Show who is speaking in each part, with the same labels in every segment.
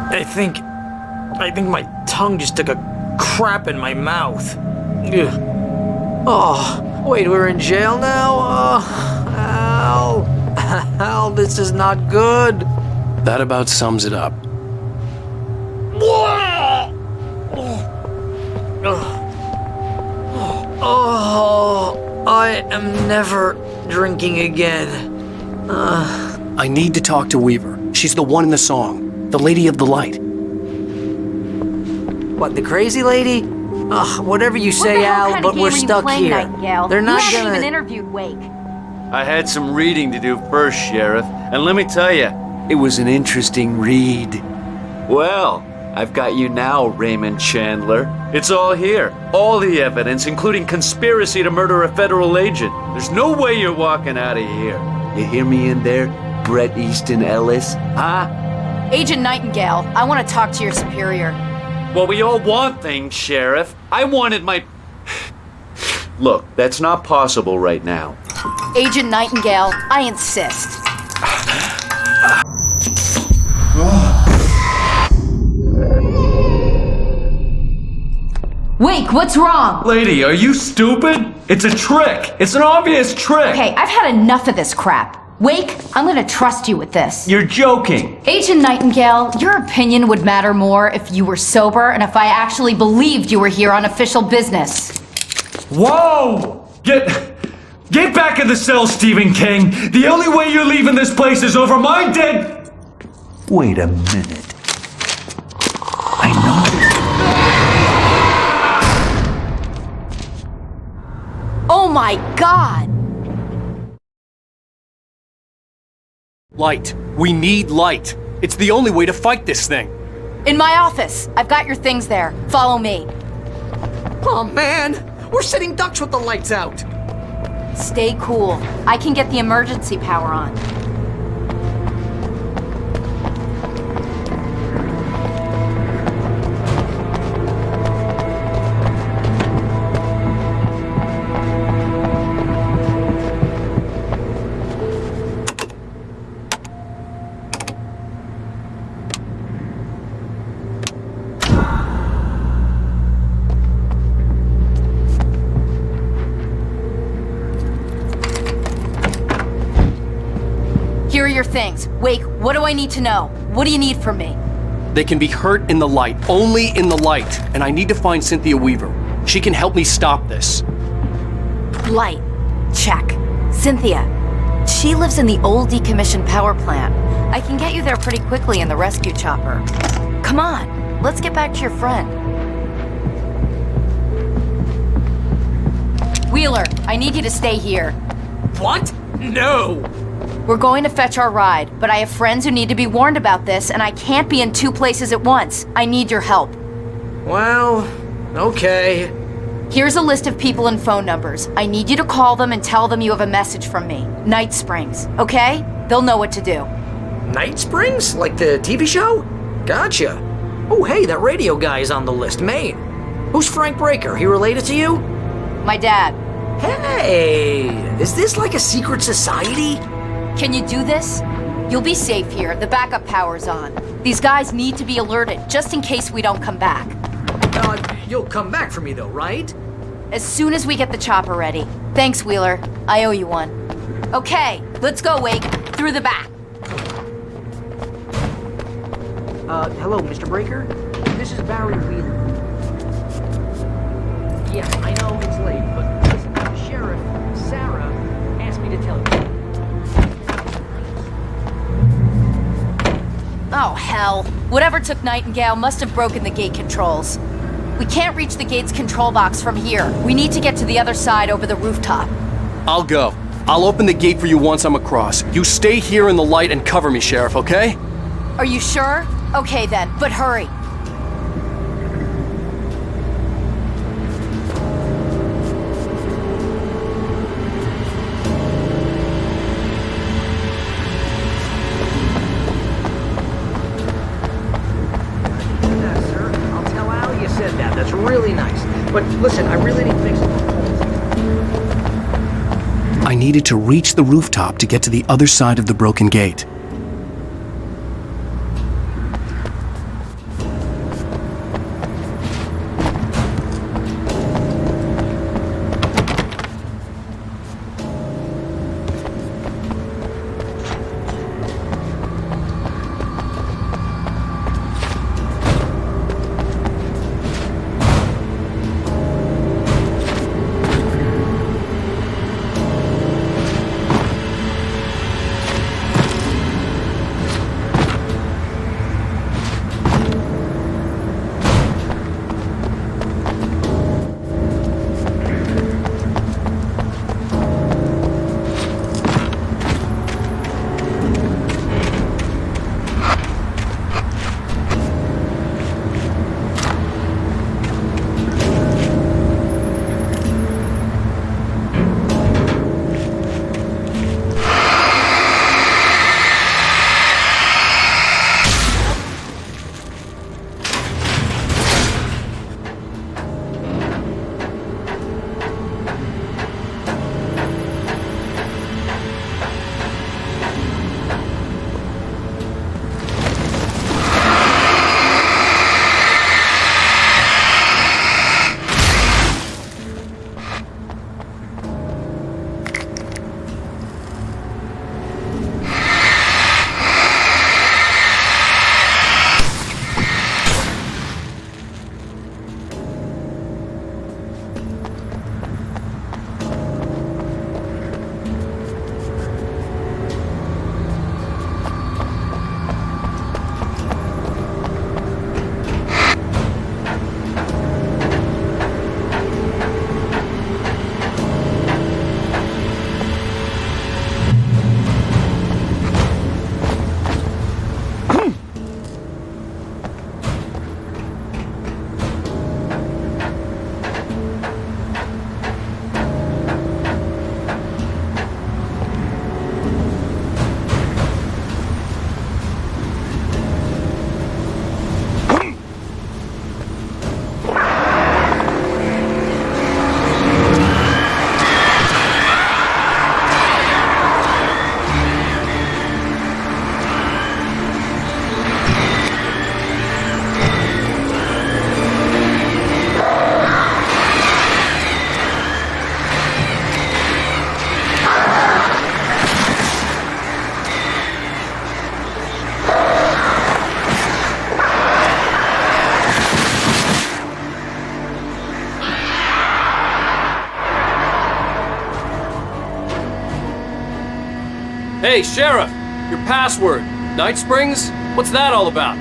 Speaker 1: I think my tongue just took a crap in my mouth. Ugh. Oh, wait, we're in jail now? Oh, Al. Al, this is not good.
Speaker 2: That about sums it up.
Speaker 1: Oh, I am never drinking again.
Speaker 2: I need to talk to Weaver. She's the one in the song. The Lady of the Light.
Speaker 1: What, the crazy lady? Ugh, whatever you say, Al, but we're stuck here. They're not
Speaker 3: you haven't
Speaker 1: gonna...
Speaker 3: even interviewed Wake.
Speaker 4: I had some reading to do first, Sheriff, and let me tell you, it was an interesting read. Well, I've got you now, Raymond Chandler. It's all here. All the evidence, including conspiracy to murder a federal agent. There's no way you're walking out of here. You hear me in there, Bret Easton Ellis? Huh?
Speaker 3: Agent Nightingale, I want to talk to your superior.
Speaker 4: Well, we all want things, Sheriff. I wanted my... Look, that's not possible right now.
Speaker 3: Agent Nightingale, I insist. Wake, what's wrong?
Speaker 4: Lady, are you stupid? It's a trick. It's an obvious trick.
Speaker 3: Okay, I've had enough of this crap. Wake, I'm gonna trust you with this.
Speaker 4: You're joking.
Speaker 3: Agent Nightingale, your opinion would matter more if you were sober and if I actually believed you were here on official business.
Speaker 5: Whoa! Get back in the cell, Stephen King. The only way you're leaving this place is over my dead...
Speaker 6: Wait a minute. I know this.
Speaker 3: Oh my God!
Speaker 2: Light. We need light. It's the only way to fight this thing.
Speaker 3: In my office. I've got your things there. Follow me.
Speaker 1: Oh, man! We're sitting ducks with the lights out!
Speaker 3: Stay cool. I can get the emergency power on. Here are your things. Wake, what do I need to know? What do you need from me?
Speaker 2: They can be hurt in the light, only in the light. And I need to find Cynthia Weaver. She can help me stop this.
Speaker 3: Light. Check. Cynthia. She lives in the old decommissioned power plant. I can get you there pretty quickly in the rescue chopper. Come on, let's get back to your friend. Wheeler, I need you to stay here.
Speaker 1: What? No!
Speaker 3: We're going to fetch our ride, but I have friends who need to be warned about this, and I can't be in two places at once. I need your help.
Speaker 1: Well, okay.
Speaker 3: Here's a list of people and phone numbers. I need you to call them and tell them you have a message from me. Night Springs, okay? They'll know what to do.
Speaker 1: Night Springs? Like the TV show? Gotcha. Oh, hey, that radio guy is on the list, Maine. Who's Frank Breaker? He related to you?
Speaker 3: My dad.
Speaker 1: Hey, is this like a secret society?
Speaker 3: Can you do this? You'll be safe here. The backup power's on. These guys need to be alerted, just in case we don't come back.
Speaker 1: You'll come back for me though, right?
Speaker 3: As soon as we get the chopper ready. Thanks, Wheeler. I owe you one. Okay, let's go, Wake. Through the back.
Speaker 1: Hello, Mr. Breaker? This is Barry Wheeler. Yes, I know it's late, but listen, the sheriff, Sarah, asked me to tell you.
Speaker 3: Oh, hell. Whatever took Nightingale must have broken the gate controls. We can't reach the gate's control box from here. We need to get to the other side over the rooftop.
Speaker 2: I'll go. I'll open the gate for you once I'm across. You stay here in the light and cover me, Sheriff, okay?
Speaker 3: Are you sure? Okay then, but hurry.
Speaker 1: That's really nice. But listen, I really need to fix it.
Speaker 2: I needed to reach the rooftop to get to the other side of the broken gate. Hey, Sheriff! Your password. Night Springs? What's that all about?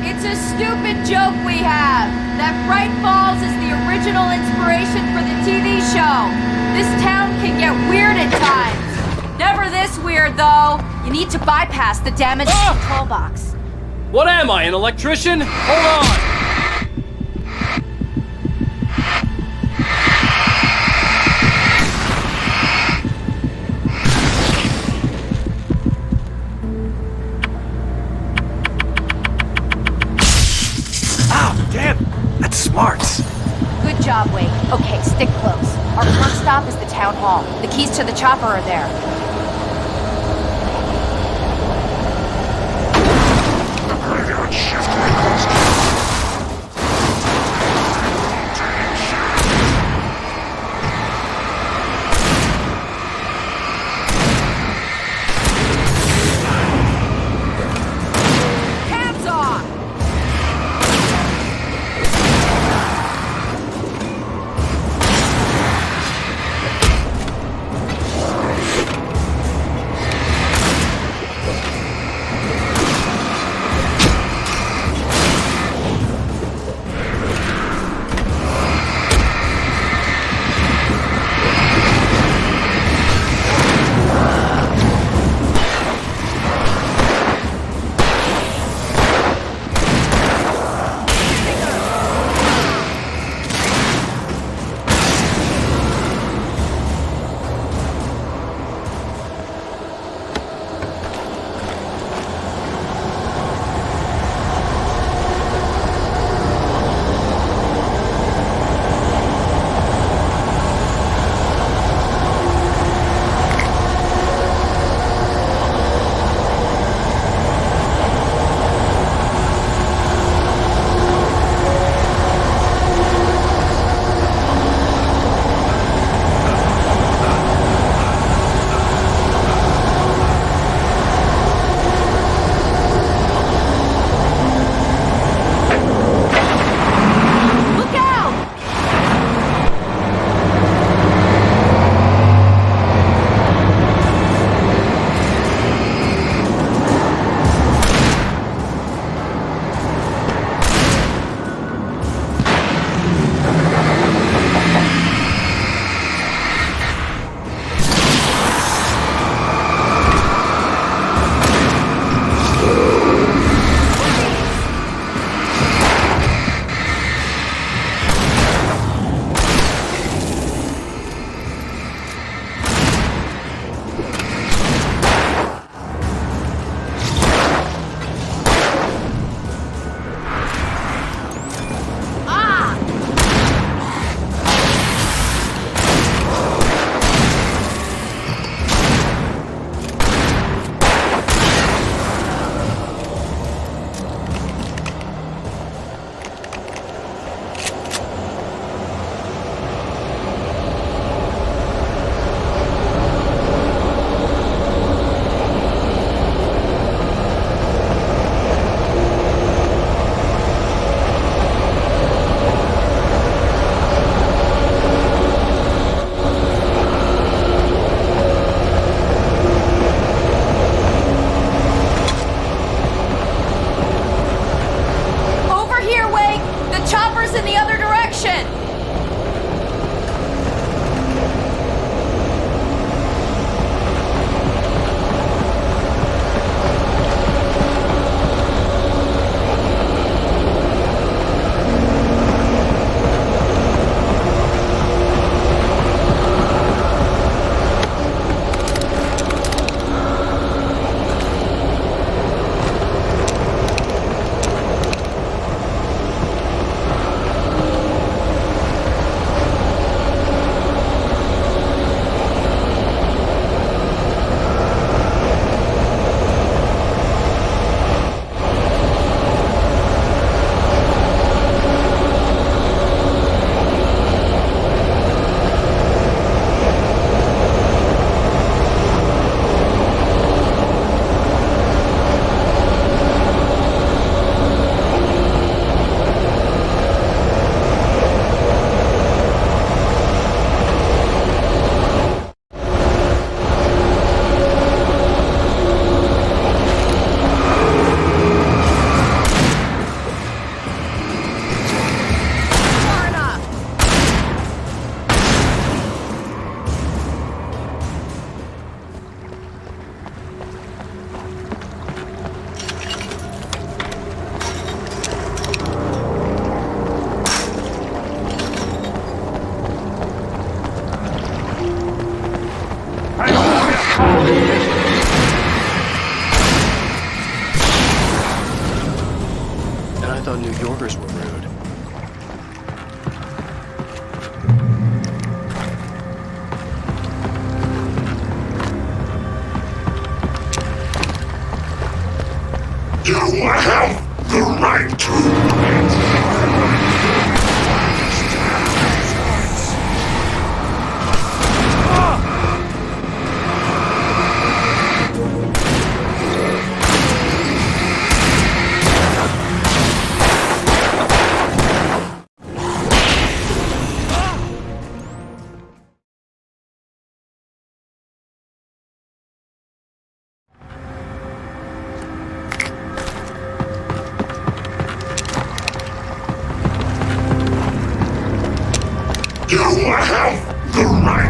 Speaker 3: It's a stupid joke we have. That Bright Falls is the original inspiration for the TV show. This town can get weird at times. Never this weird, though. You need to bypass the damaged control box.
Speaker 2: What am I, an electrician? Hold on!
Speaker 6: That's smart.
Speaker 3: Good job, Wade. Okay, stick close. Our first stop is the town hall. The keys to the chopper are there. Hands off!
Speaker 2: thought New Yorkers were rude.
Speaker 7: You have the right to. You have the right.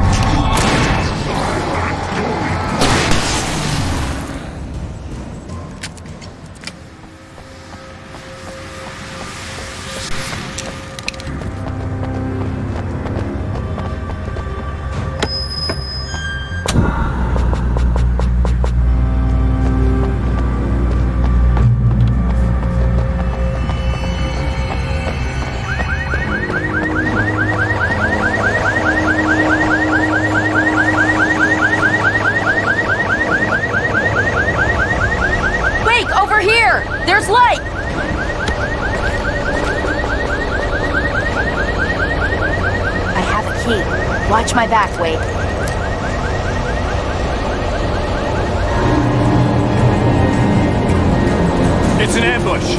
Speaker 3: Wake, over here! There's light! I have a key. Watch my back, Wake.
Speaker 5: It's an ambush.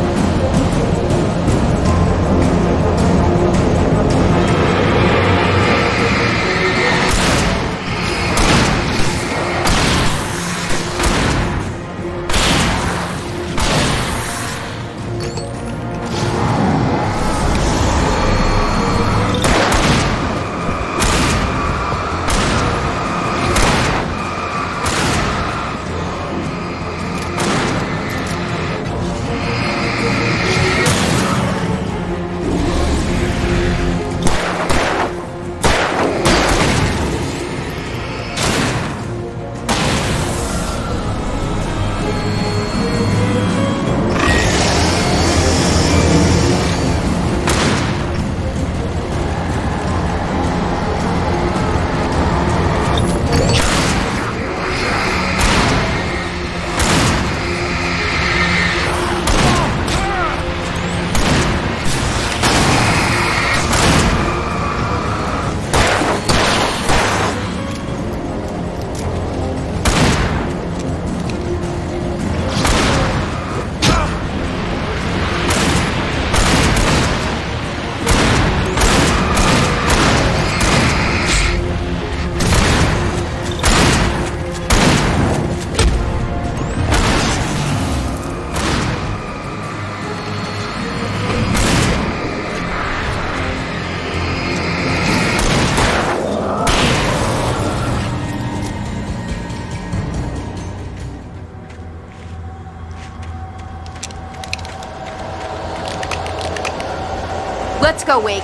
Speaker 3: Let's go, Wake.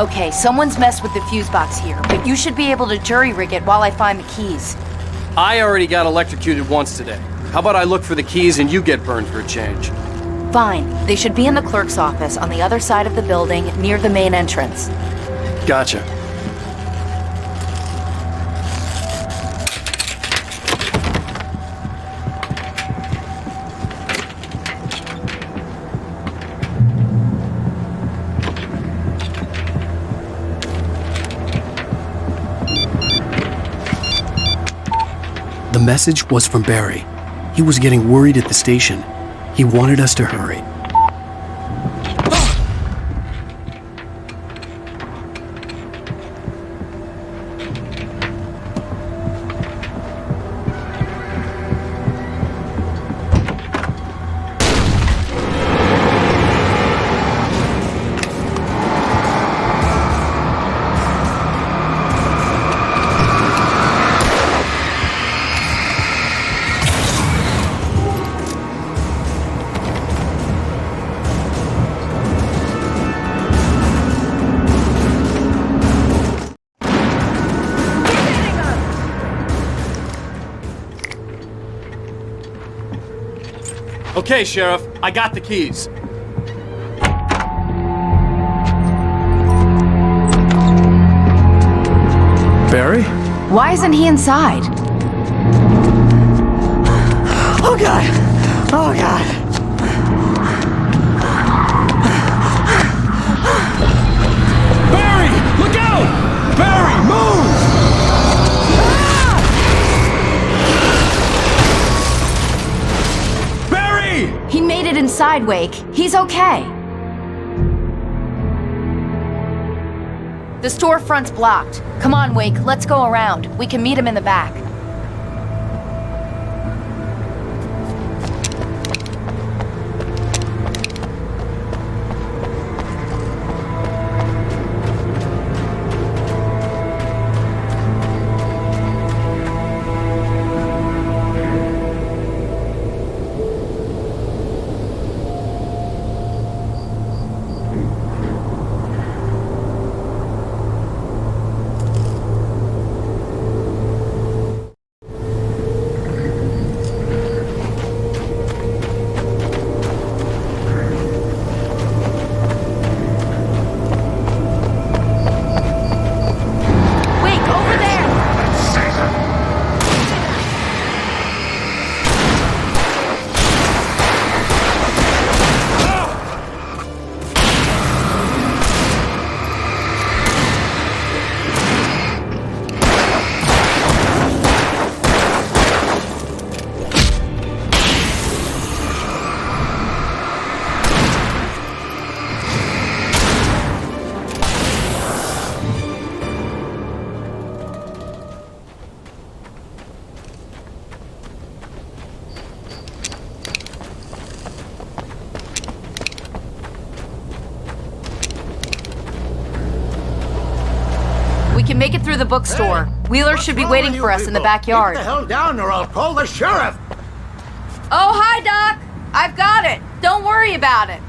Speaker 3: Okay, someone's messed with the fuse box here, but you should be able to jury-rig it while I find the keys.
Speaker 2: I already got electrocuted once today. How about I look for the keys and you get burned for a change?
Speaker 3: Fine. They should be in the clerk's office on the other side of the building, near the main entrance.
Speaker 2: Gotcha. The message was from Barry. He was getting worried at the station. He wanted us to hurry. Okay, Sheriff, I got the keys.
Speaker 5: Barry?
Speaker 3: Why isn't he inside?
Speaker 1: Oh God! Oh God!
Speaker 5: Barry! Look out! Barry, move! Barry!
Speaker 3: He made it inside, Wake. He's okay. The storefront's blocked. Come on, Wake, let's go around. We can meet him in the back. We can make it through the bookstore. Wheeler should be waiting for us in the backyard.
Speaker 8: Get the hell down or I'll call the sheriff.
Speaker 3: Oh, hi, Doc. I've got it. Don't worry about it.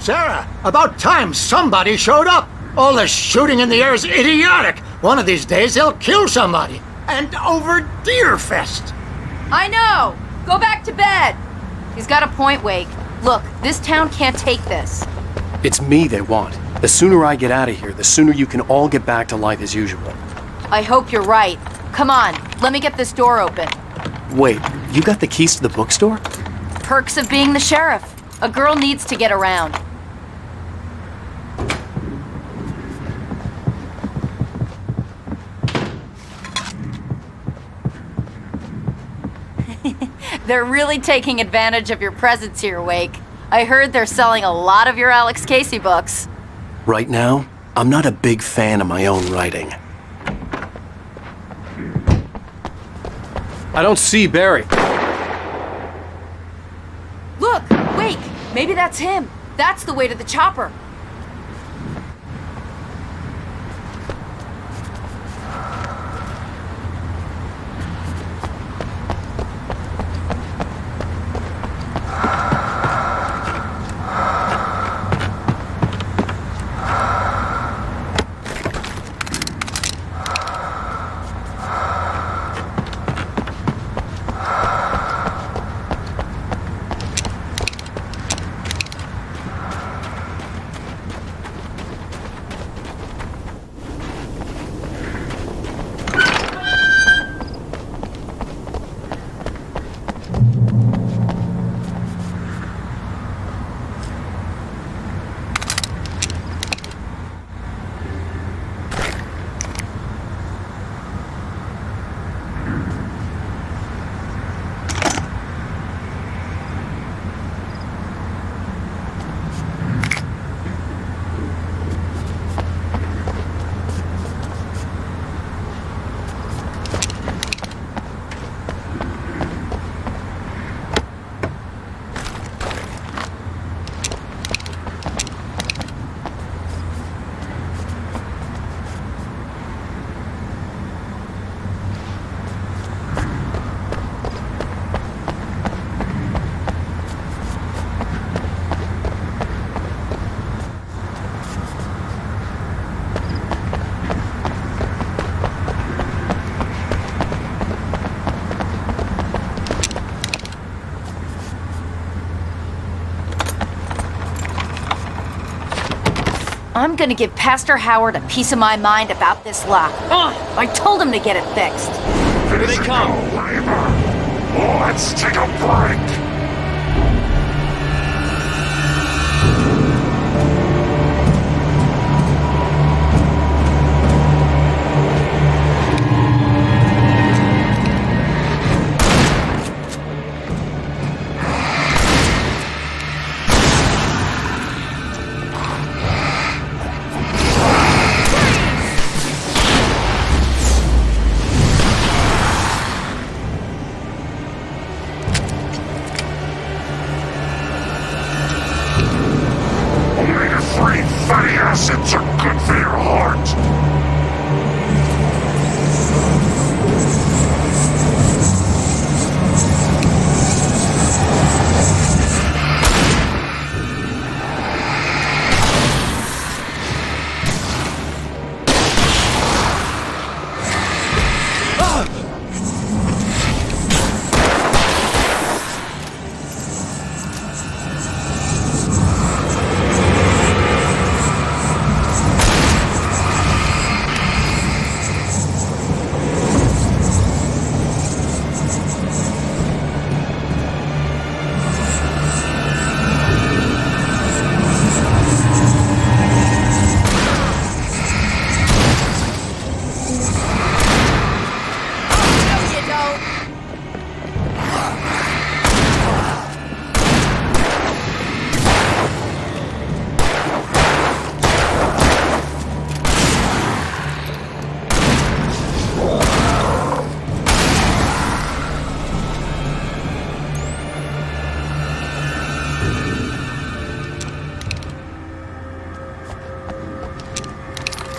Speaker 8: Sarah, about time somebody showed up. All this shooting in the air is idiotic. One of these days they'll kill somebody. And over Deerfest.
Speaker 3: I know. Go back to bed. He's got a point, Wake. Look, this town can't take this.
Speaker 2: It's me they want. The sooner I get out of here, the sooner you can all get back to life as usual.
Speaker 3: I hope you're right. Come on, let me get this door open.
Speaker 2: Wait, you got the keys to the bookstore?
Speaker 3: Perks of being the sheriff. A girl needs to get around. They're really taking advantage of your presence here, Wake. I heard they're selling a lot of your Alex Casey books.
Speaker 2: Right now, I'm not a big fan of my own writing. I don't see Barry.
Speaker 3: Look, Wake, maybe that's him. That's the way to the chopper. I'm gonna give Pastor Howard a piece of my mind about this lock. I told him to get it fixed.
Speaker 2: Here they come.
Speaker 7: Let's take a break. Omega-3 fatty acids are good for your heart.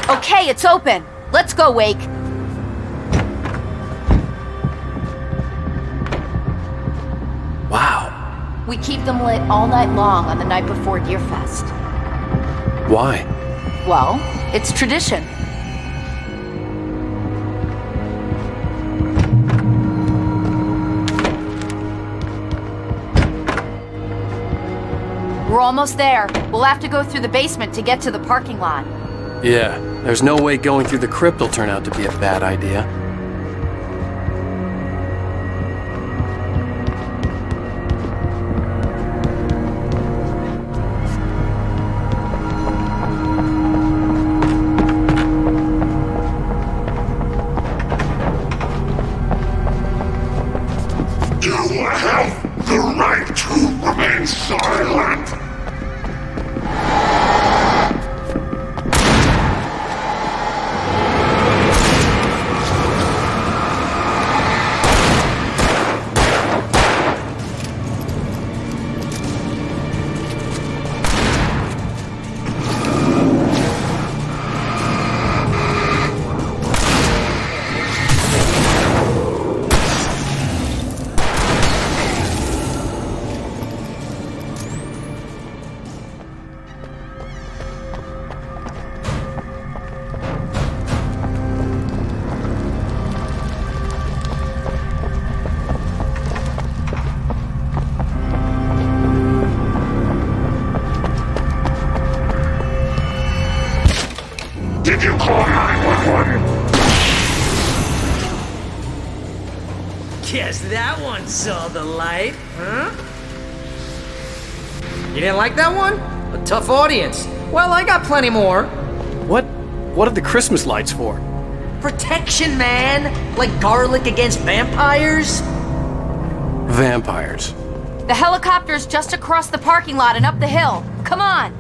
Speaker 3: Okay, it's open. Let's go, Wake.
Speaker 2: Wow.
Speaker 3: We keep them lit all night long on the night before Deerfest.
Speaker 2: Why?
Speaker 3: Well, it's tradition. We're almost there. We'll have to go through the basement to get to the parking lot.
Speaker 2: Yeah, there's no way going through the crypt will turn out to be a bad idea.
Speaker 7: You have the right to remain silent. Did you call 911?
Speaker 1: Guess that one saw the light, huh? You didn't like that one? A tough audience. Well, I got plenty more.
Speaker 2: What are the Christmas lights for?
Speaker 1: Protection, man! Like garlic against vampires?
Speaker 2: Vampires.
Speaker 3: The helicopter's just across the parking lot and up the hill. Come on!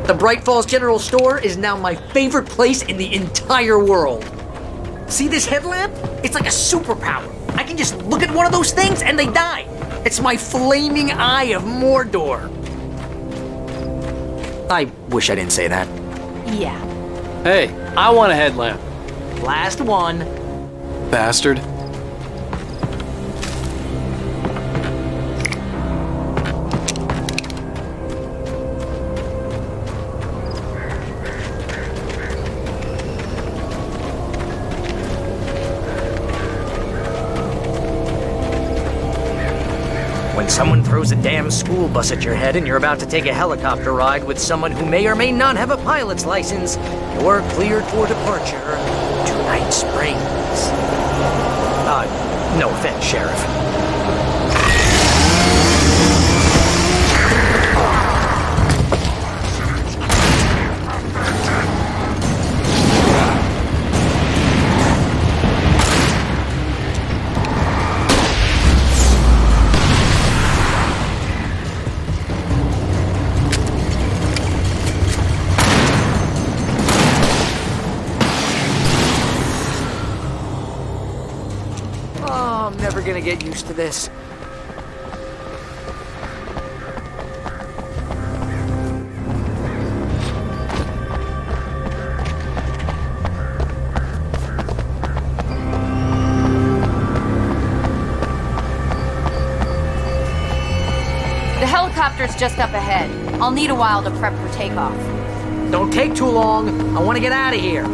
Speaker 1: The Bright Falls General Store is now my favorite place in the entire world. See this headlamp? It's like a superpower. I can just look at one of those things and they die. It's my flaming eye of Mordor. I wish I didn't say that.
Speaker 3: Yeah.
Speaker 2: Hey, I want a headlamp.
Speaker 1: Last one.
Speaker 2: Bastard.
Speaker 1: When someone throws a damn school bus at your head and you're about to take a helicopter ride with someone who may or may not have a pilot's license, you're cleared for departure to Night Springs. No offense, Sheriff. I'm never gonna get used to this.
Speaker 3: The helicopter's just up ahead. I'll need a while to prep for takeoff.
Speaker 1: Don't take too long. I want to get out of here.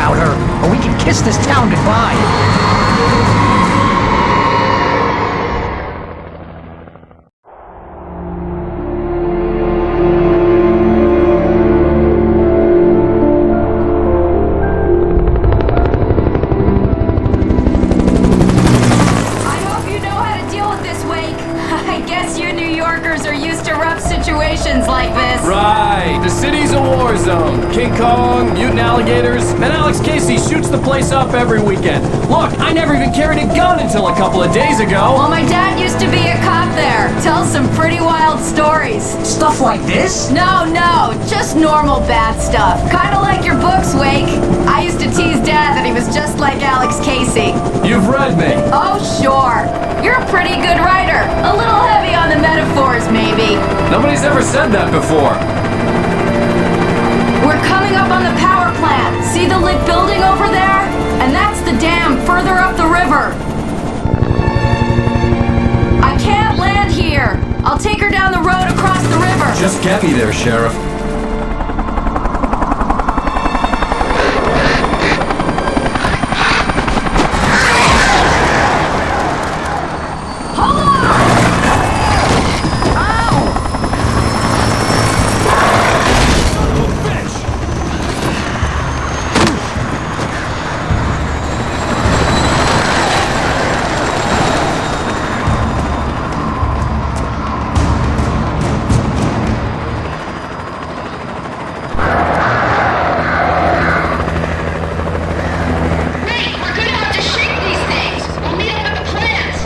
Speaker 8: about her, or we can kiss this town goodbye.
Speaker 3: I hope you know how to deal with this, Wake. I guess you New Yorkers are used to rough situations like this.
Speaker 2: Right. The city's a war zone. King Kong, mutant alligators, and Alex Casey shoots the place up every weekend. Look, I never even carried a gun until a couple of days ago.
Speaker 3: Well, my dad used to be a cop there. Tells some pretty wild stories.
Speaker 8: Stuff like this?
Speaker 3: No, just normal bad stuff. Kinda like your books, Wake. I used to tease Dad that he was just like Alex Casey.
Speaker 2: You've read me.
Speaker 3: Oh, sure. You're a pretty good writer. A little heavy on the metaphors, maybe.
Speaker 2: Nobody's ever said that before.
Speaker 3: We're coming up on the power plant. See the lit building over there? And that's the dam further up the river. I can't land here. I'll take her down the road across the river.
Speaker 2: Just get me there, Sheriff.
Speaker 3: Hold on!
Speaker 7: Wait, we're gonna have to shake these things. We'll meet up at the plants.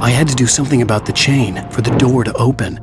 Speaker 2: I had to do something about the chain for the door to open.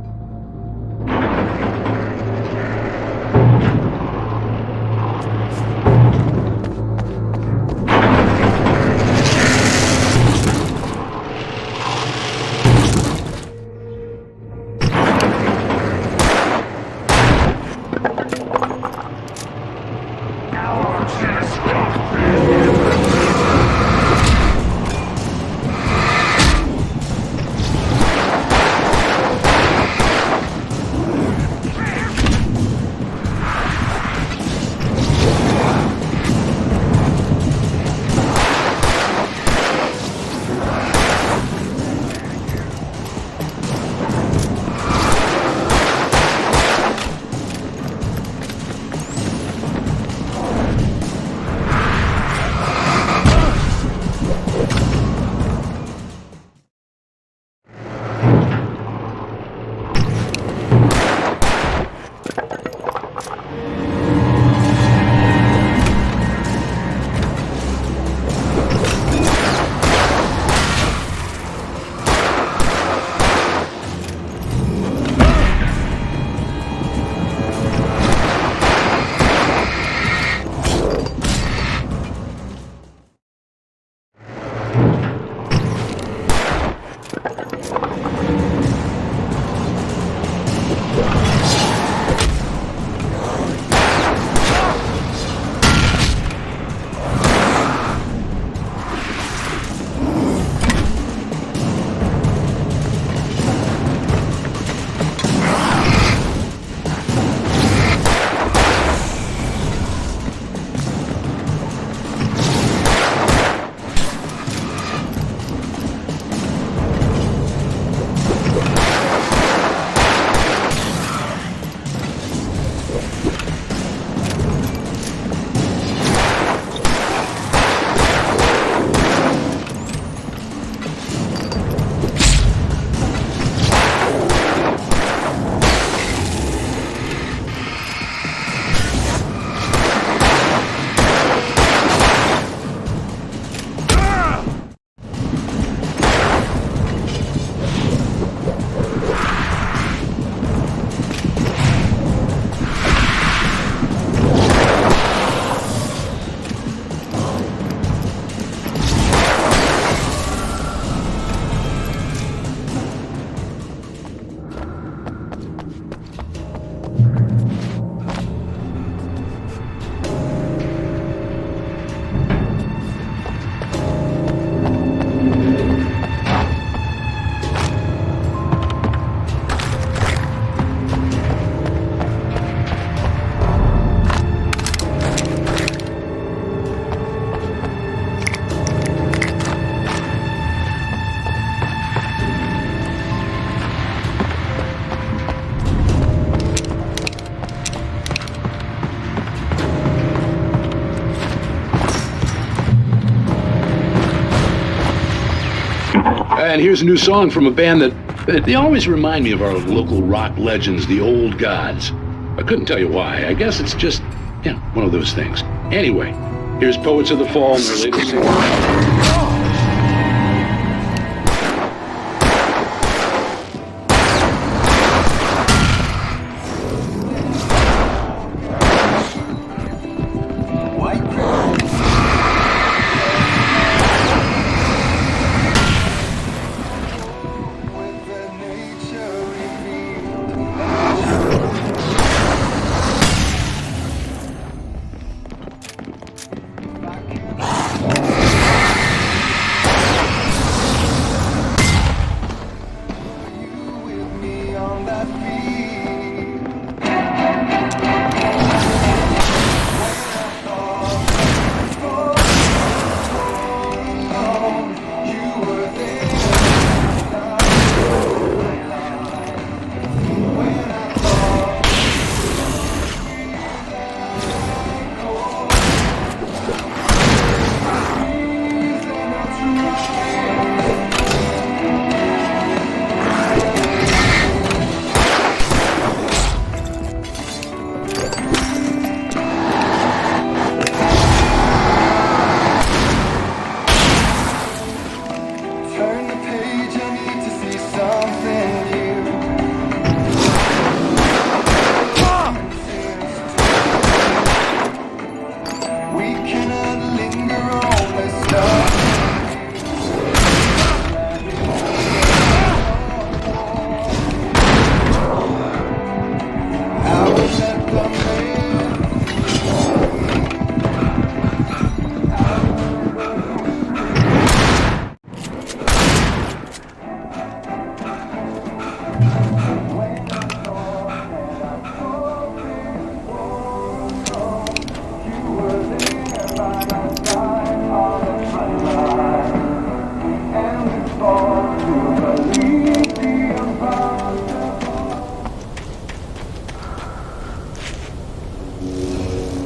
Speaker 9: And here's a new song from a band that they always remind me of our local rock legends, the Old Gods. I couldn't tell you why. I guess it's just, one of those things. Anyway, here's Poets of the Fall and their latest single.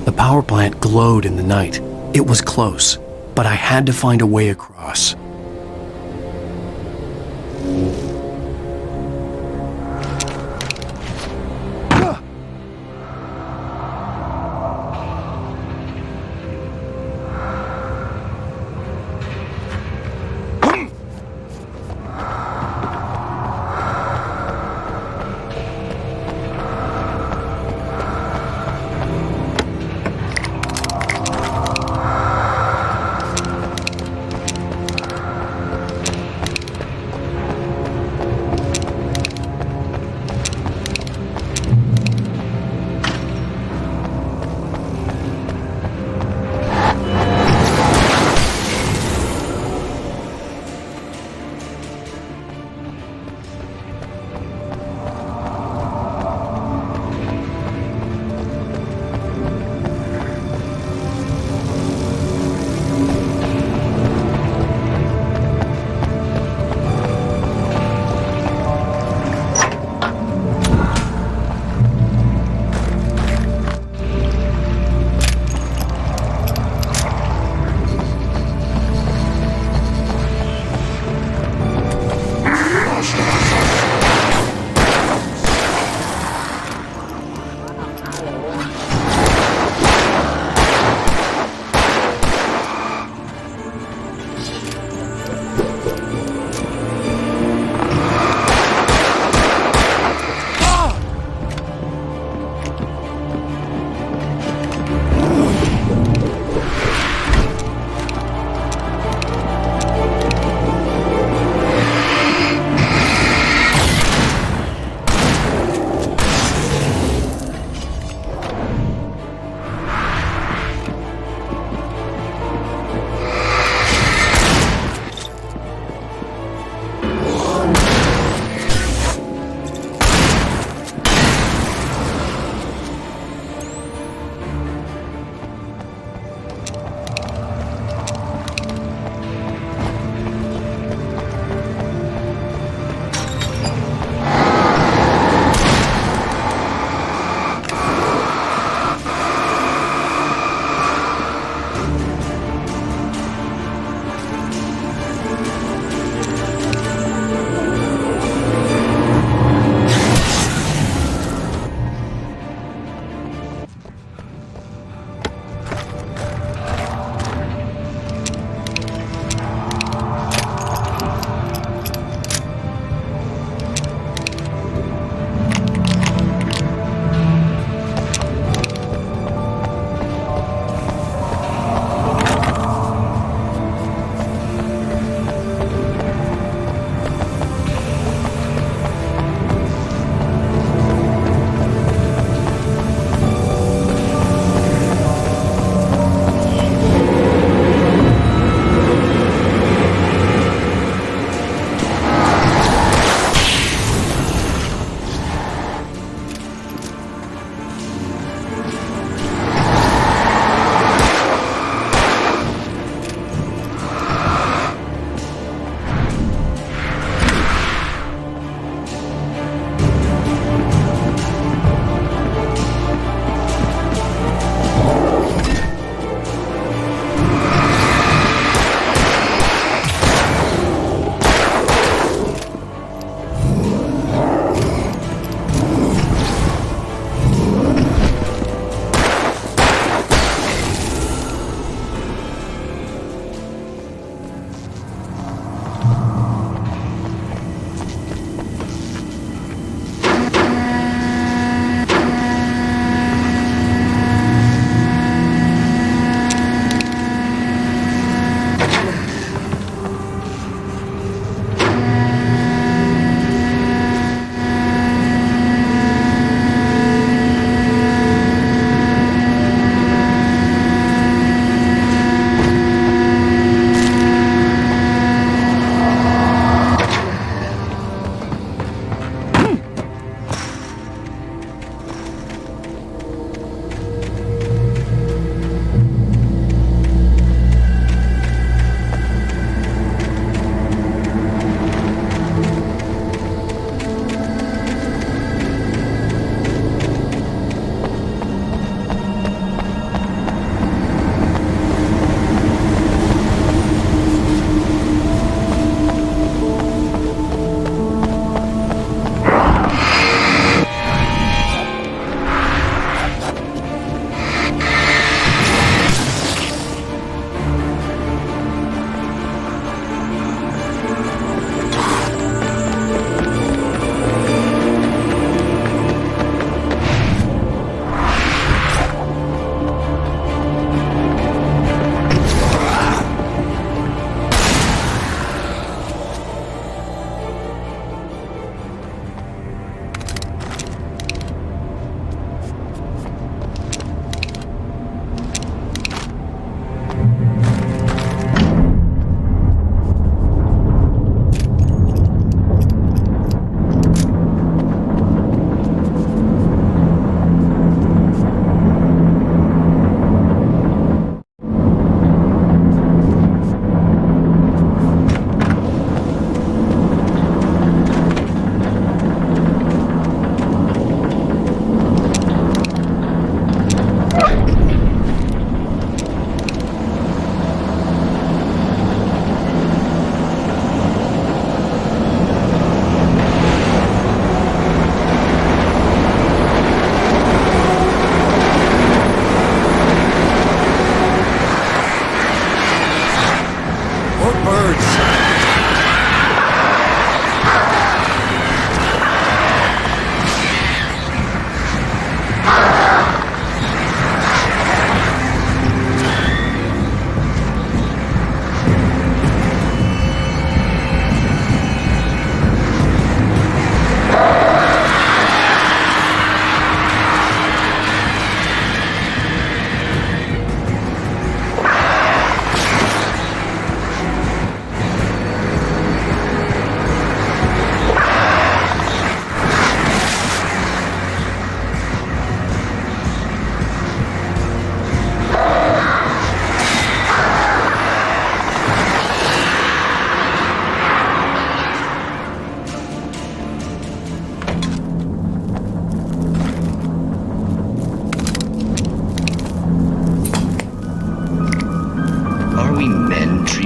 Speaker 2: The power plant glowed in the night. It was close, but I had to find a way across.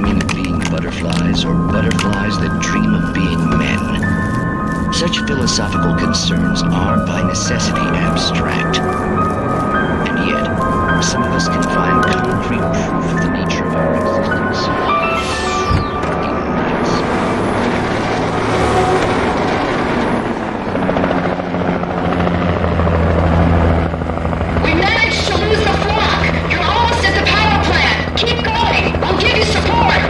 Speaker 10: dreaming of being butterflies or butterflies that dream of being men. Such philosophical concerns are by necessity abstract. And yet, some of us can find concrete proof of the nature of our existence.
Speaker 11: We managed to lose the flock! You're almost at the power plant! Keep going! I'll give you support!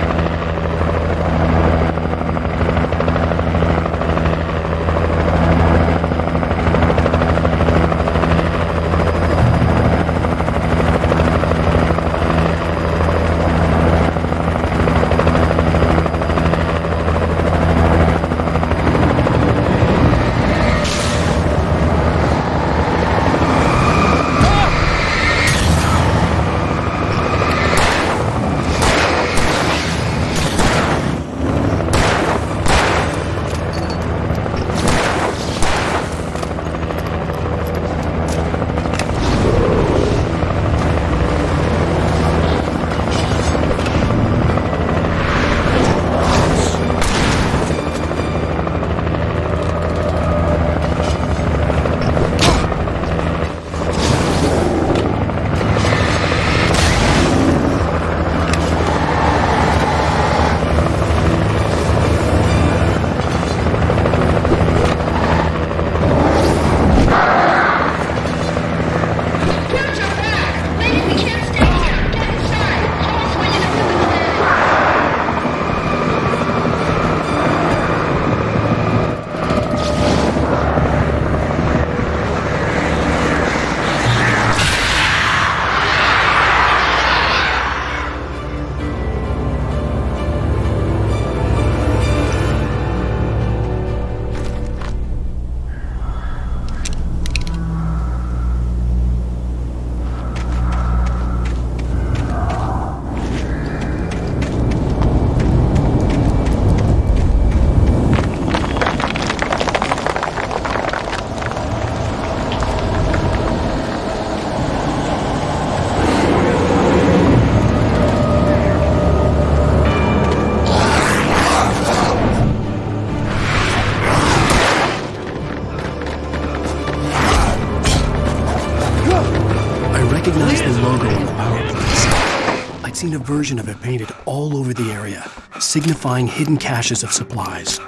Speaker 12: Seen a version of it painted all over the area, signifying hidden caches of supplies.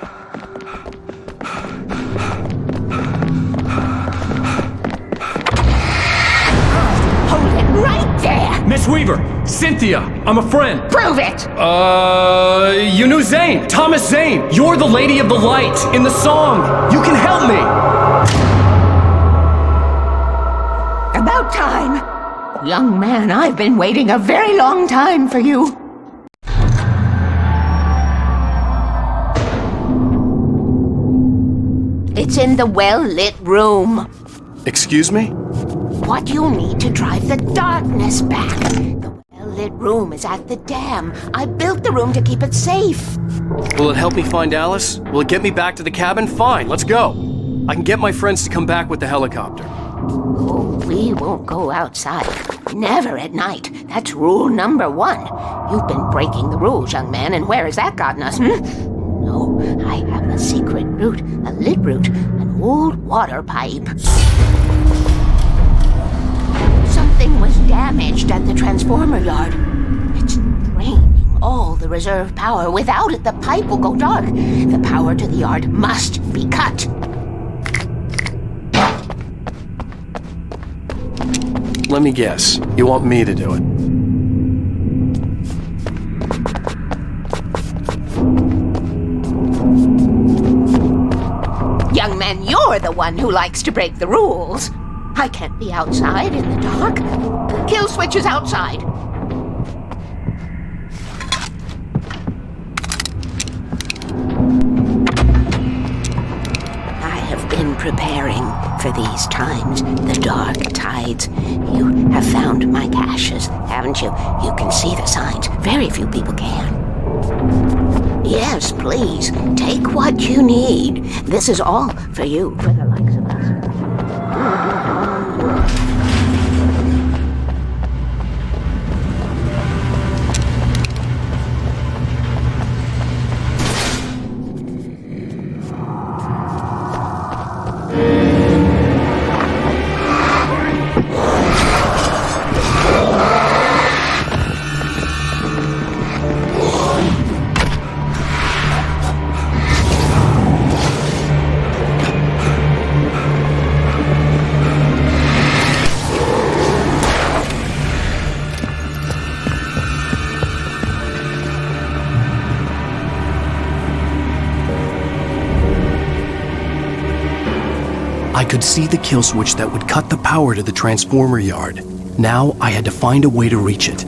Speaker 11: Hold it right there!
Speaker 2: Miss Weaver! Cynthia! I'm a friend!
Speaker 11: Prove it!
Speaker 2: You knew Zane! Thomas Zane! You're the Lady of the Light in the song! You can help me!
Speaker 11: About time! Young man, I've been waiting a very long time for you. It's in the well-lit room.
Speaker 12: Excuse me?
Speaker 11: What you need to drive the darkness back. The well-lit room is at the dam. I built the room to keep it safe.
Speaker 12: Will it help me find Alice? Will it get me back to the cabin? Fine, let's go. I can get my friends to come back with the helicopter.
Speaker 11: Oh, we won't go outside. Never at night. That's rule number 1. You've been breaking the rules, young man, and where has that gotten us, No, I have a secret route, a lit route, an old water pipe. Something was damaged at the transformer yard. It's draining all the reserve power. Without it, the pipe will go dark. The power to the yard must be cut.
Speaker 12: Let me guess. You want me to do it?
Speaker 11: Young man, you're the one who likes to break the rules. I can't be outside in the dark. The kill switch is outside. I have been preparing for these times, the dark tides. You have found my caches, haven't you? You can see the signs. Very few people can. Yes, please, take what you need. This is all for you, for the likes of us.
Speaker 12: could see the kill switch that would cut the power to the transformer yard. Now I had to find a way to reach it.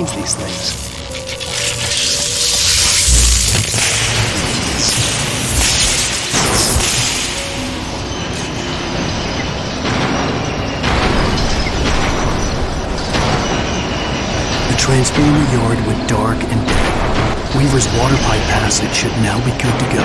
Speaker 12: These things. The transformer yard went dark and dead. Weaver's water pipe passage should now be good to go.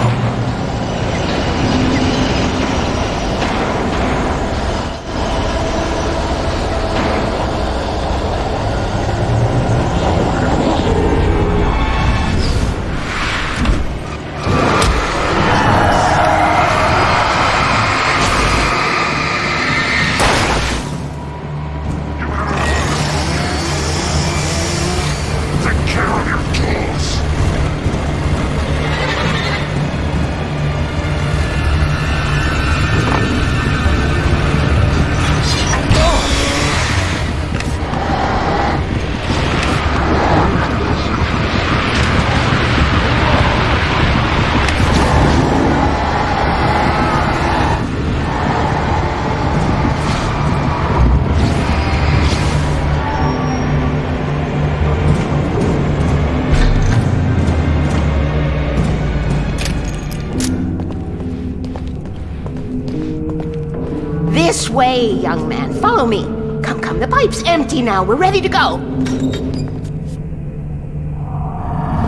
Speaker 11: This way, young man. Follow me. Come, come. The pipe's empty now. We're ready to go.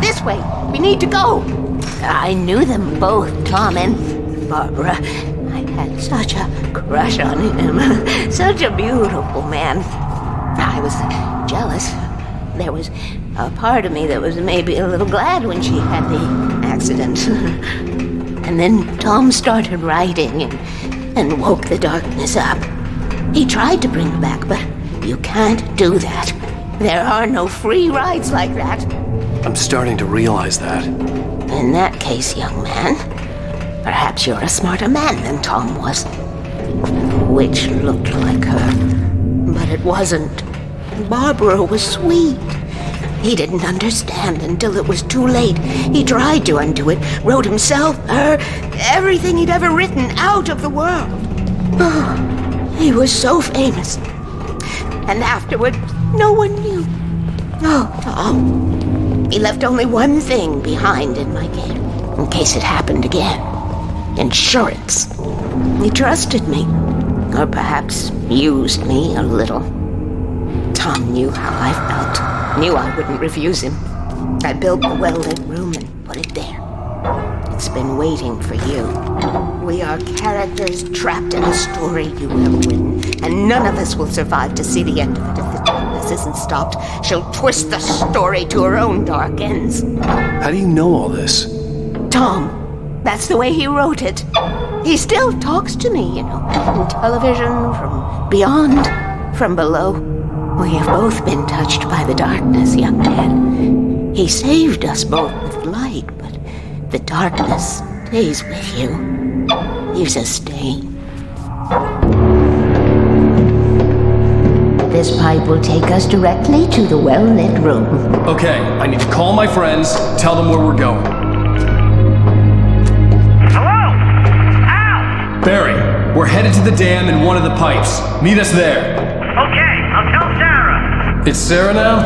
Speaker 11: This way. We need to go. I knew them both, Tom and Barbara. I had such a crush on him. Such a beautiful man. I was jealous. There was a part of me that was maybe a little glad when she had the accident. And then Tom started writing and woke the darkness up. He tried to bring her back, but you can't do that. There are no free rides like that.
Speaker 12: I'm starting to realize that.
Speaker 11: In that case, young man, perhaps you're a smarter man than Tom was. Which looked like her, but it wasn't. Barbara was sweet. He didn't understand until it was too late. He tried to undo it, wrote himself, her, everything he'd ever written out of the world. Oh, he was so famous. And afterward, no one knew. Oh, Tom. He left only one thing behind in my care, in case it happened again. Insurance. He trusted me. Or perhaps used me a little. Tom knew how I felt. Knew I wouldn't refuse him. I built the well-lit room and put it there. It's been waiting for you. We are characters trapped in a story you have written, and none of us will survive to see the end of it if the darkness isn't stopped. She'll twist the story to her own dark ends.
Speaker 12: How do you know all this?
Speaker 11: Tom, that's the way he wrote it. He still talks to me, you know, in television, from beyond, from below. We have both been touched by the darkness, young man. He saved us both with light, but the darkness stays with you. Leaves a stain. this pipe will take us directly to the well-lit room.
Speaker 2: Okay, I need to call my friends, tell them where we're going.
Speaker 13: Hello? Al!
Speaker 2: Barry, we're headed to the dam in one of the pipes. Meet us there.
Speaker 13: Okay, I'll tell Sarah.
Speaker 2: It's Sarah now?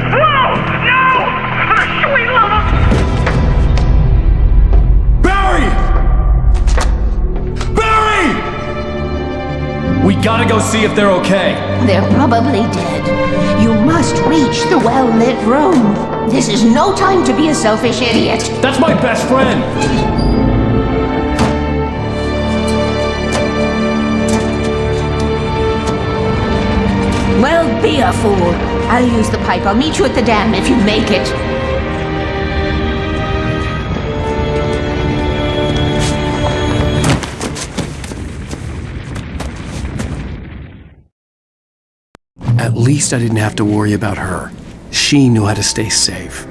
Speaker 13: Whoa! No! For the sweet love of...
Speaker 2: Barry! Barry! We gotta go see if they're okay.
Speaker 11: They're probably dead. You must reach the well-lit room. This is no time to be a selfish idiot.
Speaker 2: That's my best friend!
Speaker 11: Well, be a fool. I'll use the pipe. I'll meet you at the dam if you make it.
Speaker 12: At least I didn't have to worry about her. She knew how to stay safe.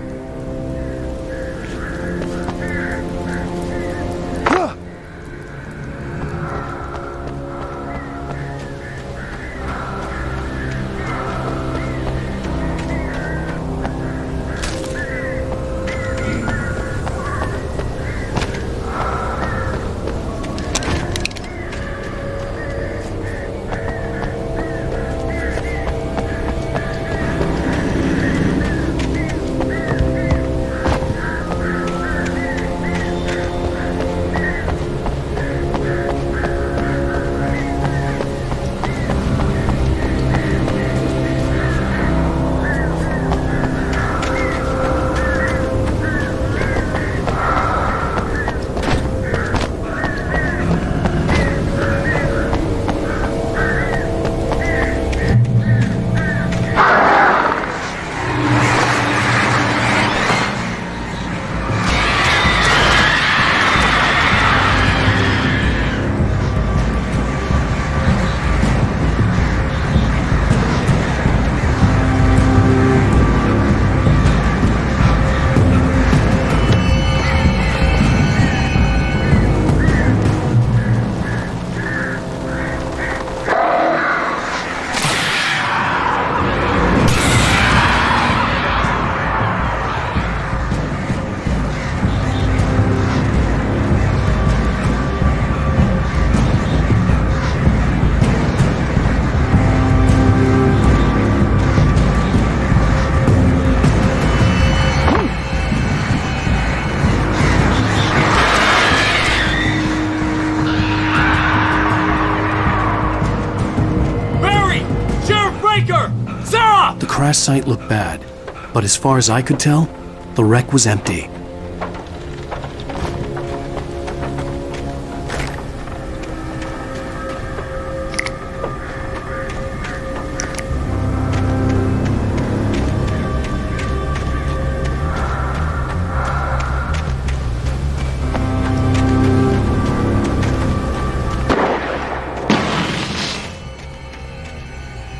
Speaker 12: The crash site looked bad, but as far as I could tell, the wreck was empty.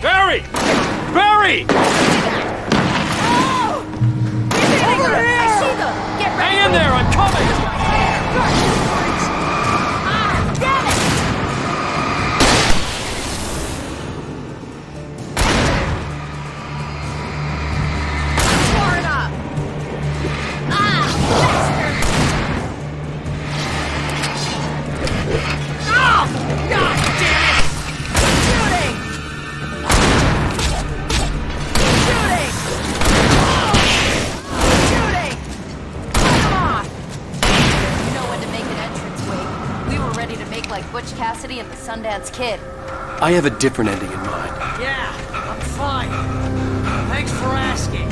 Speaker 1: Barry! Barry! Hang in there, I'm coming!
Speaker 3: Butch Cassidy and the Sundance Kid.
Speaker 12: I have a different ending in mind.
Speaker 1: Yeah, I'm fine. Thanks for asking.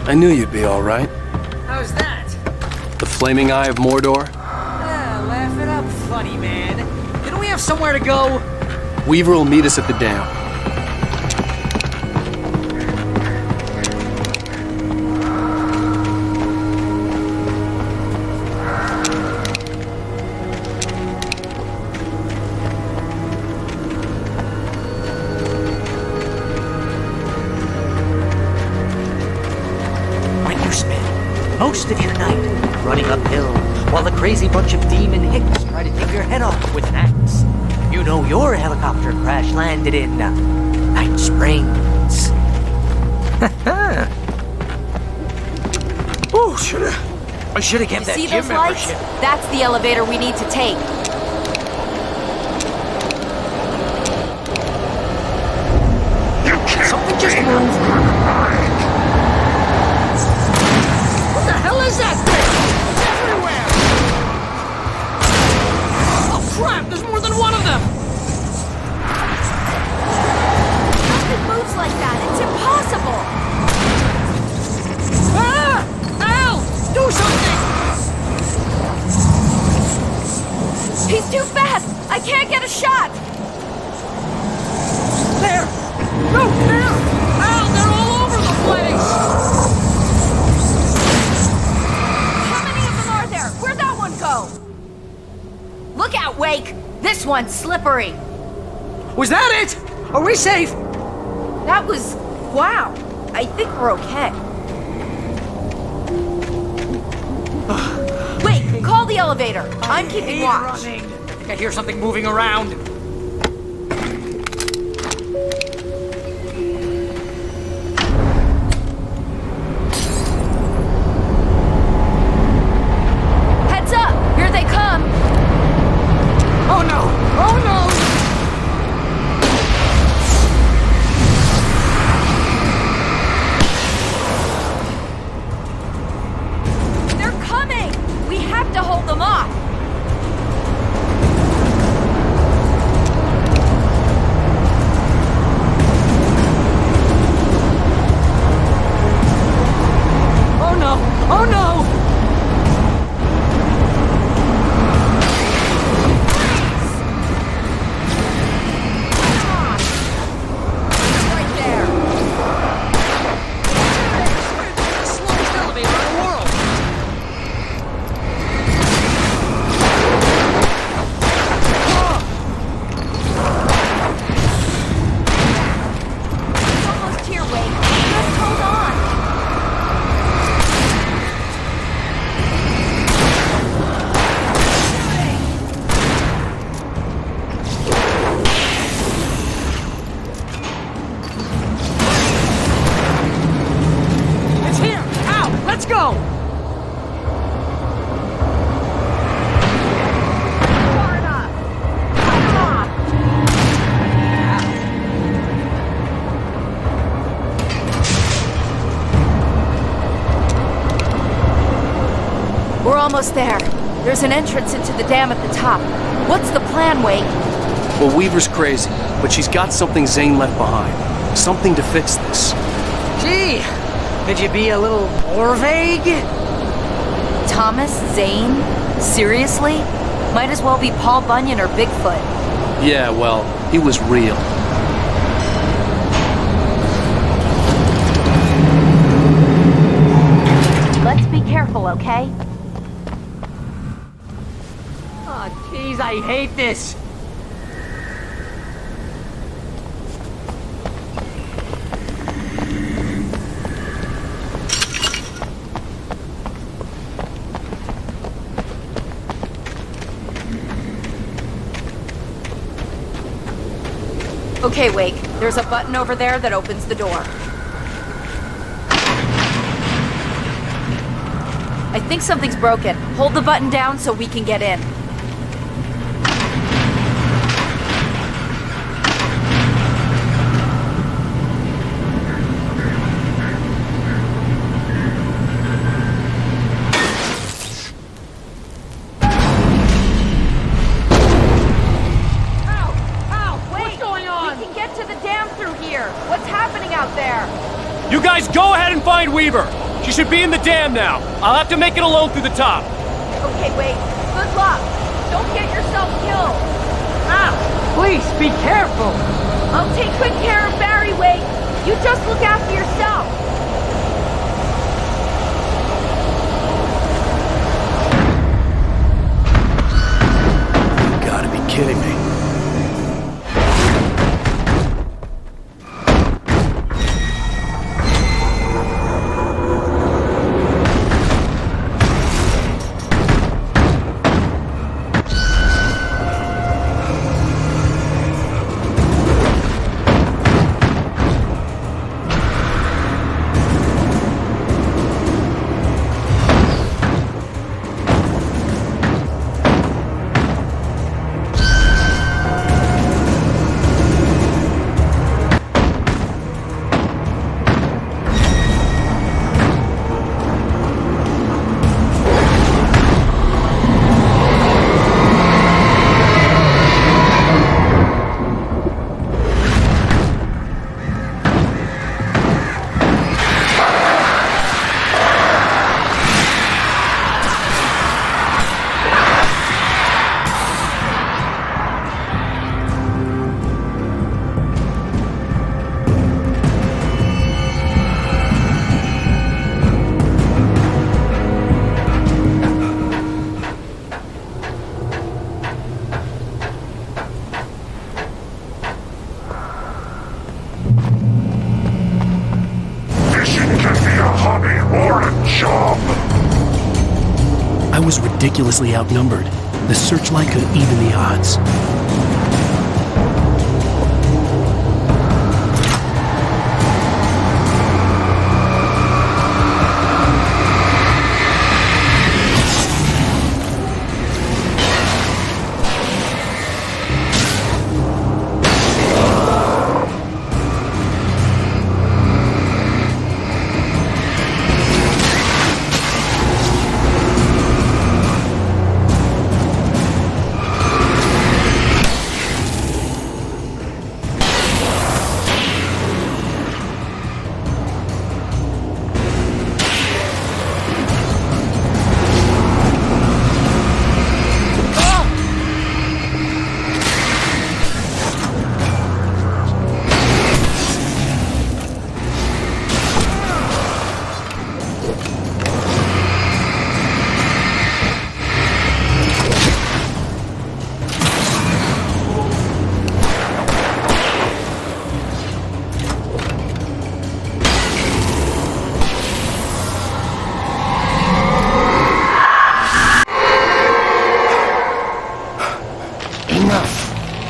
Speaker 12: I knew you'd be all right.
Speaker 1: How's that?
Speaker 12: The flaming eye of Mordor?
Speaker 1: Laugh it up, funny man. Didn't we have somewhere to go?
Speaker 12: Weaver will meet us at the dam.
Speaker 14: Most of your night running uphill while the crazy bunch of demon hicks try to take your head off with an axe. You know your helicopter crash landed in Night Springs.
Speaker 1: Oh, I should have kept that
Speaker 3: See
Speaker 1: gym
Speaker 3: those lights?
Speaker 1: membership.
Speaker 3: That's the elevator we need to take.
Speaker 1: Something just moved. What the hell is that thing? It's everywhere! Oh crap, there's more than one of them!
Speaker 3: Nothing moves like that. It's impossible.
Speaker 1: Ah! Al! Do something!
Speaker 3: He's too fast. I can't get a shot.
Speaker 1: There! No, there! Al, they're all over the place!
Speaker 3: How many of them are there? Where'd that one go? Look out, Wake! This one's slippery.
Speaker 1: Was that it? Are we safe?
Speaker 3: That was... wow. I think we're okay. Wait, call the elevator. I'm keeping watch.
Speaker 1: Running. I think I hear something moving around.
Speaker 3: Heads up! Here they come!
Speaker 1: Oh no! Oh no!
Speaker 3: They're coming! We have to hold them off!
Speaker 1: Oh no! Oh no!
Speaker 3: Right there!
Speaker 1: Slowest elevator in the world!
Speaker 3: It's almost here, Wake. Just hold on!
Speaker 1: It's here! Al, let's go!
Speaker 3: Far enough! Come on! We're almost there. There's an entrance into the dam at the top. What's the plan, Wake?
Speaker 12: Well, Weaver's crazy, but she's got something Zane left behind. Something to fix this.
Speaker 1: Gee, could you be a little more vague?
Speaker 3: Thomas Zane? Seriously? Might as well be Paul Bunyan or Bigfoot.
Speaker 12: Yeah, well, he was real.
Speaker 3: Let's be careful, okay?
Speaker 1: Oh, jeez, I hate this.
Speaker 3: Okay, Wake. There's a button over there that opens the door. I think something's broken. Hold the button down so we can get in.
Speaker 2: You guys go ahead and find Weaver. She should be in the dam now. I'll have to make it alone through the top.
Speaker 3: Okay, wait. Good luck. Don't get yourself killed.
Speaker 1: Ah, please be careful.
Speaker 3: I'll take good care of Barry, Wake. You just look after yourself.
Speaker 12: You gotta be kidding me. was ridiculously outnumbered. The searchlight could even the odds.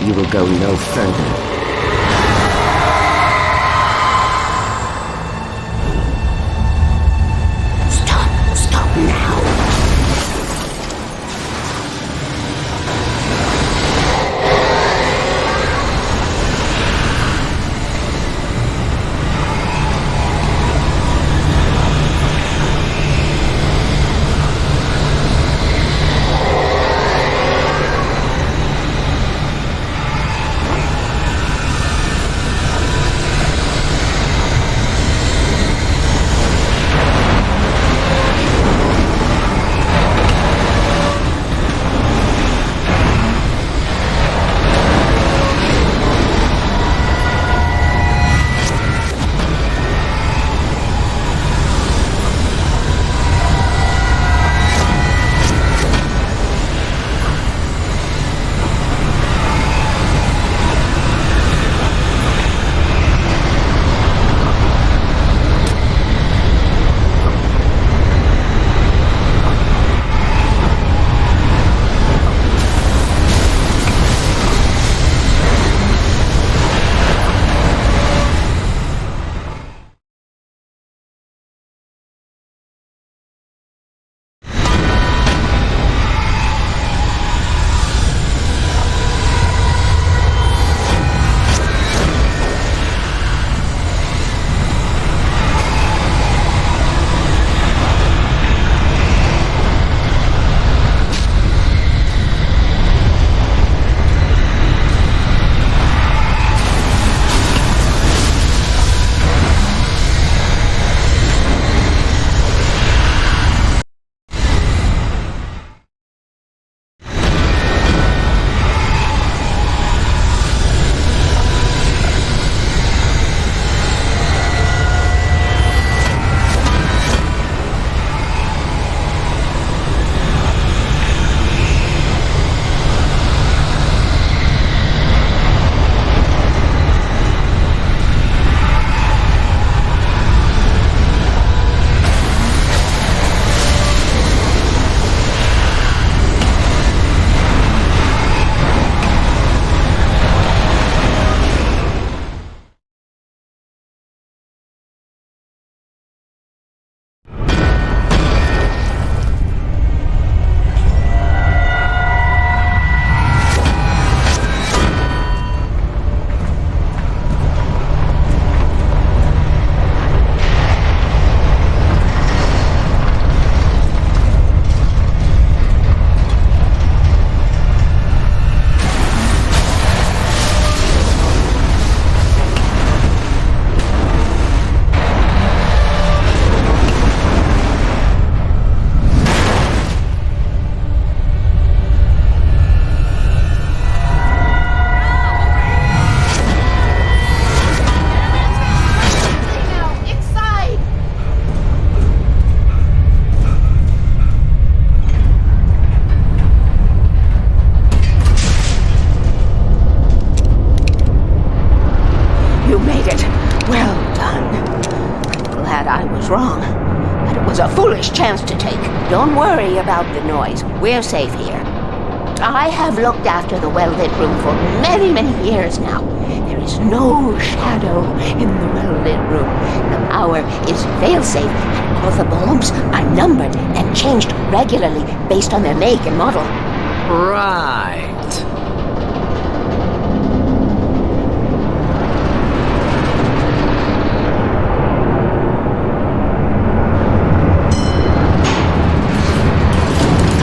Speaker 15: You will go no further.
Speaker 11: Stop now. foolish chance to take. Don't worry about the noise. We're safe here. I have looked after the well-lit room for many, many years now. There is no shadow in the well-lit room. The power is fail-safe, and all the bulbs are numbered and changed regularly based on their make and model.
Speaker 1: Right.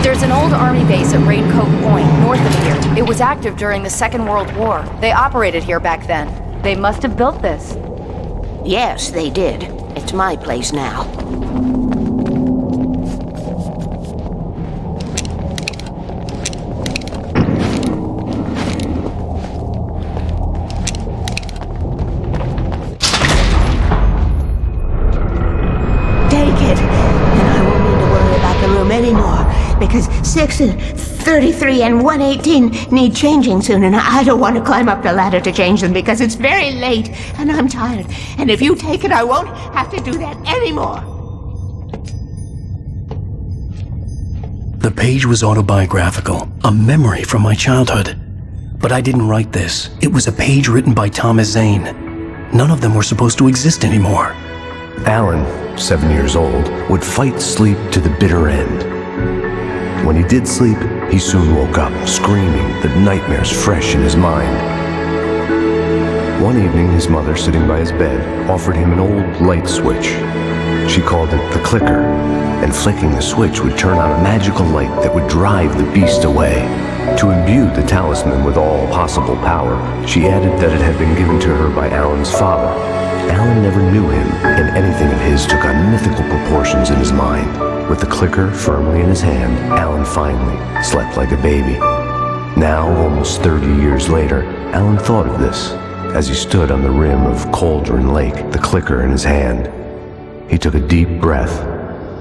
Speaker 3: There's an old army base at Raincoat Point, north of here. It was active during the Second World War. They operated here back then. They must have built this.
Speaker 11: Yes, they did. It's my place now. Take it, and I won't need to worry about the room anymore. Because 6 and 33 and 118 need changing soon, and I don't want to climb up the ladder to change them because it's very late and I'm tired. And if you take it, I won't have to do that anymore.
Speaker 12: The page was autobiographical, a memory from my childhood. But I didn't write this. It was a page written by Thomas Zane. None of them were supposed to exist anymore.
Speaker 15: Alan, 7 years old, would fight sleep to the bitter end. When he did sleep, he soon woke up, screaming, the nightmares fresh in his mind. One evening, his mother, sitting by his bed, offered him an old light switch. She called it the clicker, and flicking the switch would turn on a magical light that would drive the beast away. To imbue the talisman with all possible power, she added that it had been given to her by Alan's father. Alan never knew him, and anything of his took on mythical proportions in his mind. With the clicker firmly in his hand, Alan finally slept like a baby. Now, almost 30 years later, Alan thought of this as he stood on the rim of Cauldron Lake, the clicker in his hand. He took a deep breath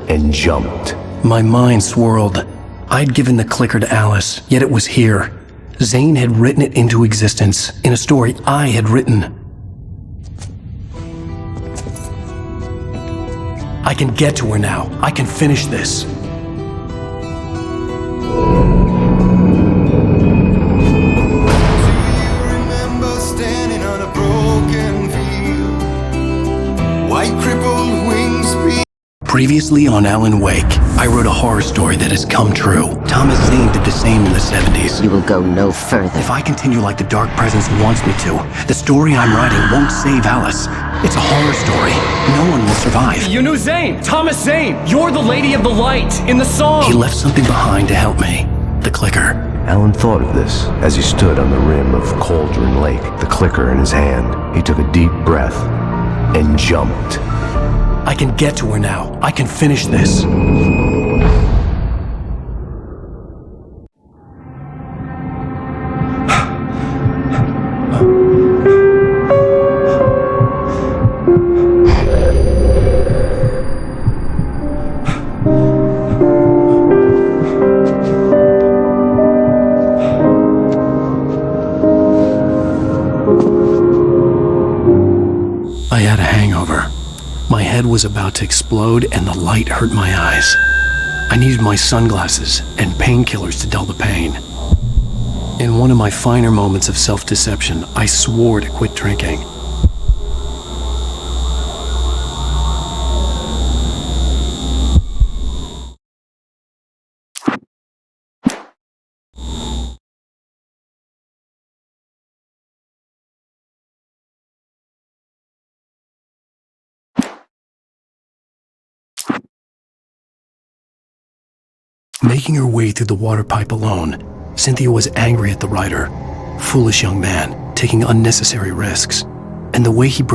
Speaker 15: and jumped.
Speaker 12: My mind swirled. I'd given the clicker to Alice, yet it was here. Zane had written it into existence in a story I had written. I can get to her now. I can finish this.
Speaker 16: Remember standing on a broken field, white crippled wings beat.
Speaker 12: Previously on Alan Wake, I wrote a horror story that has come true. Thomas Zane did the same in the 70s.
Speaker 11: You will go no further.
Speaker 12: If I continue like the Dark Presence wants me to, the story I'm writing won't save Alice. It's a horror story. No one will survive.
Speaker 2: You knew Zane! Thomas Zane! You're the Lady of the Light in the song!
Speaker 12: He left something behind to help me. The clicker.
Speaker 15: Alan thought of this as he stood on the rim of Cauldron Lake, the clicker in his hand. He took a deep breath and jumped.
Speaker 12: I can get to her now. I can finish this. I had a hangover. My head was about to explode and the light hurt my eyes. I needed my sunglasses and painkillers to dull the pain. In one of my finer moments of self-deception, I swore to quit drinking. Making her way through the water pipe alone, Cynthia was angry at the writer. Foolish young man, taking unnecessary risks. And the way he broke